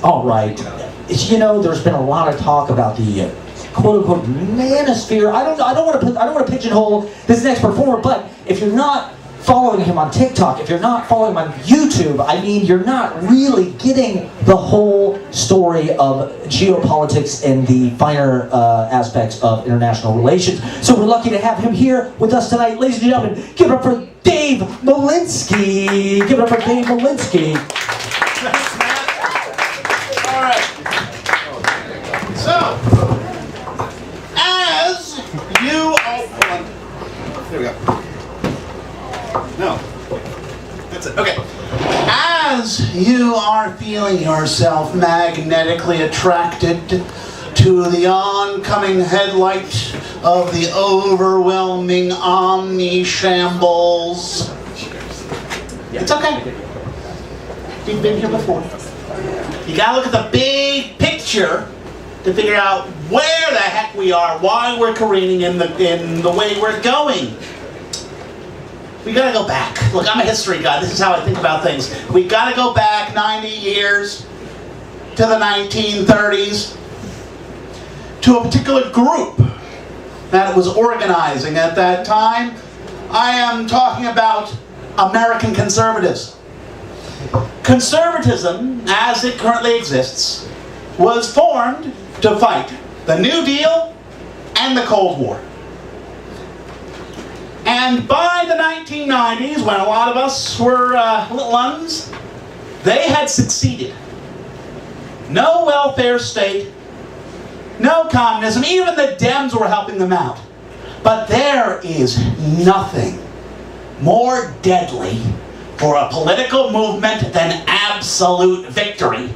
All right. You know, there's been a lot of talk about the quote-unquote manosphere. I don't want to pigeonhole this next performer, but if you're not following him on TikTok, if you're not following him on YouTube, I mean, you're not really getting the whole story of geopolitics and the finer aspects of international relations. So we're lucky to have him here with us tonight. Ladies and gentlemen, give it up for Dave Malinsky. Give it up for Dave Malinsky. Thanks, Matt. All right. So, as you all... Hold on. There we go. No. That's it. Okay. As you are feeling yourself magnetically attracted to the oncoming headlight of the overwhelming Omnishambles. It's okay. You've been here before. You gotta look at the big picture to figure out where the heck we are, why we're careening in the way we're going. We gotta go back. Look, I'm a history guy. This is how I think about things. We gotta go back 90 years to the 1930s to a particular group that was organizing at that time. I am talking about American conservatives. Conservatism, as it currently exists, was formed to fight the New Deal and the Cold War. And by the 1990s, when a lot of us were little uns, they had succeeded. No welfare state, no communism, even the Dems were helping them out. But there is nothing more deadly for a political movement than absolute victory,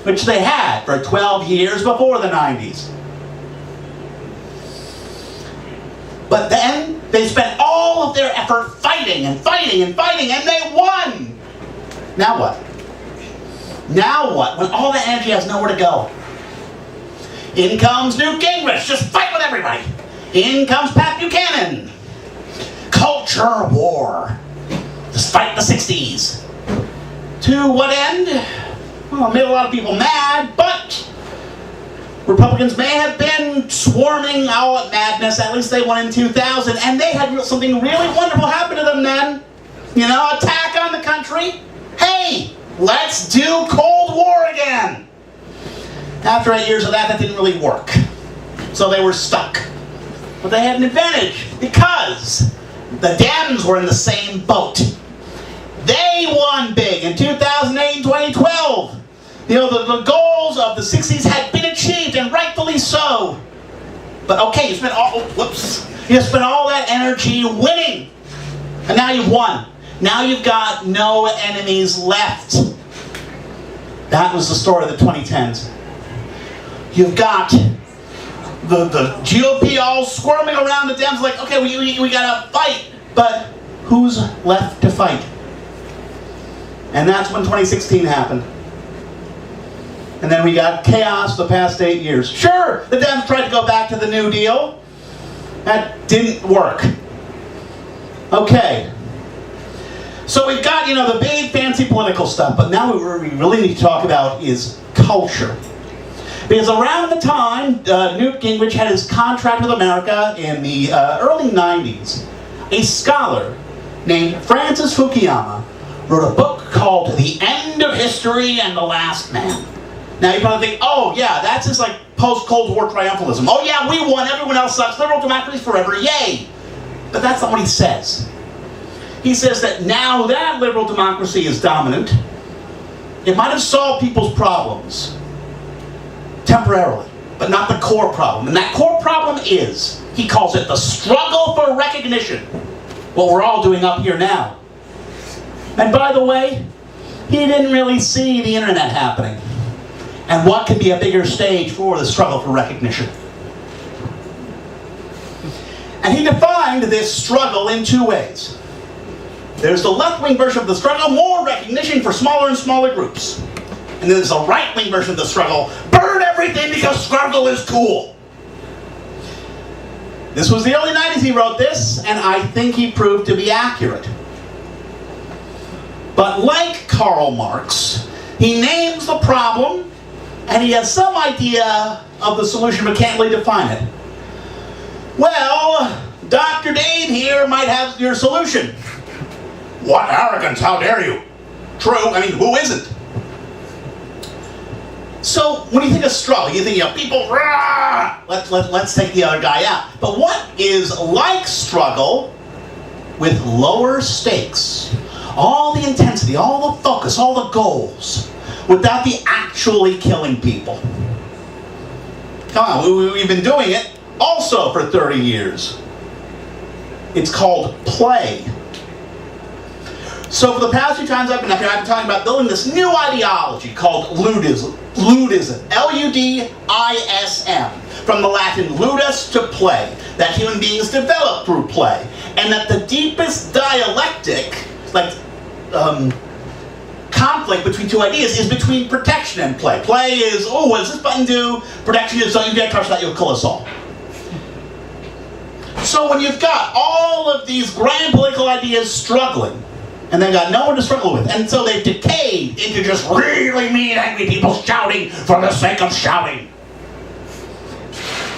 which they had for 12 years before the 90s. But then they spent all of their effort fighting and fighting and fighting, and they won! Now what? Now what? When all that energy has nowhere to go. In comes Newt Gingrich, just fight with everybody. In comes Pat Buchanan. Culture war. Just fight the 60s. To what end? Well, it made a lot of people mad, but Republicans may have been swarming out at madness. At least they won in 2000, and they had something really wonderful happen to them then. You know, attack on the country. Hey, let's do Cold War again. After 8 years of that didn't really work. So they were stuck. But they had an advantage because the Dems were in the same boat. They won big in 2008 and 2012. You know, the goals of the 60s had been achieved, and rightfully so. But okay, you spent all that energy winning, and now you've won. Now you've got no enemies left. That was the story of the 2010s. You've got the GOP all squirming around the Dems like, okay, we gotta fight, but who's left to fight? And that's when 2016 happened. And then we got chaos the past 8 years. Sure, the Dems tried to go back to the New Deal. That didn't work. Okay. So we've got, you know, the big fancy political stuff, but now what we really need to talk about is culture. Because around the time Newt Gingrich had his contract with America in the early 90s, a scholar named Francis Fukuyama wrote a book called The End of History and the Last Man. Now you probably think, oh yeah, that's his like post-Cold War triumphalism. Oh yeah, we won, everyone else sucks, liberal democracy forever, yay! But that's not what he says. He says that now that liberal democracy is dominant, it might have solved people's problems temporarily, but not the core problem. And that core problem is, he calls it the struggle for recognition. What we're all doing up here now. And by the way, he didn't really see the internet happening. And what could be a bigger stage for the struggle for recognition? And he defined this struggle in two ways. There's the left-wing version of the struggle, more recognition for smaller and smaller groups. And then there's a right-wing version of the struggle, burn everything because struggle is cool. This was the early 90s he wrote this, and I think he proved to be accurate. But like Karl Marx, He names the problem, and he has some idea of the solution, but can't really define it. Well, Dr. Dave here might have your solution. What arrogance, how dare you? True, I mean, who isn't? So, when you think of struggle, you think, people, rah! Let's take the other guy out. But what is like struggle with lower stakes? All the intensity, all the focus, all the goals, without the actually killing people. Come on, we've been doing it also for 30 years. It's called play. So for the past few times I've been up here, I've been talking about building this new ideology called ludism. Ludism. L-U-D-I-S-M. From the Latin ludus, to play. That human beings develop through play. And that the deepest dialectic, conflict between two ideas, is between protection and play. Play is, oh, what does this button do? Protection is, don't you dare touch that, you'll kill us all. So when you've got all of these grand political ideas struggling, and they've got no one to struggle with, and so they've decayed into just really mean, angry people shouting for the sake of shouting.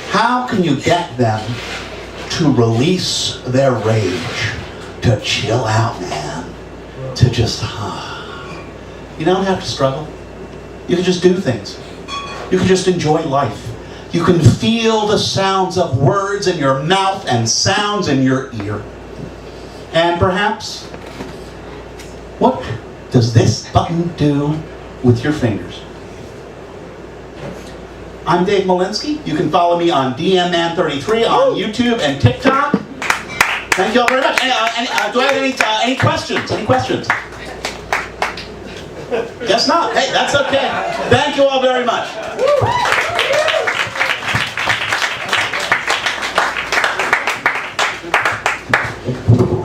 How can you get them to release their rage, to chill out, man, to just, You don't have to struggle. You can just do things. You can just enjoy life. You can feel the sounds of words in your mouth and sounds in your ear. And perhaps, what does this button do with your fingers? I'm Dave Malinsky. You can follow me on DMman33 on YouTube and TikTok. Thank you all very much. Do I have any questions? Any questions? Guess not. Hey, that's okay. Thank you all very much.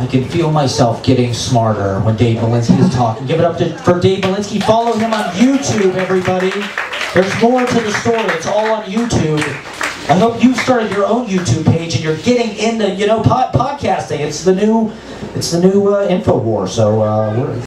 I can feel myself getting smarter when Dave Malinsky is talking. Give it up for Dave Malinsky. Follow him on YouTube, everybody. There's more to the story. It's all on YouTube. I hope you've started your own YouTube page and you're getting into, podcasting. It's the new InfoWar. So we're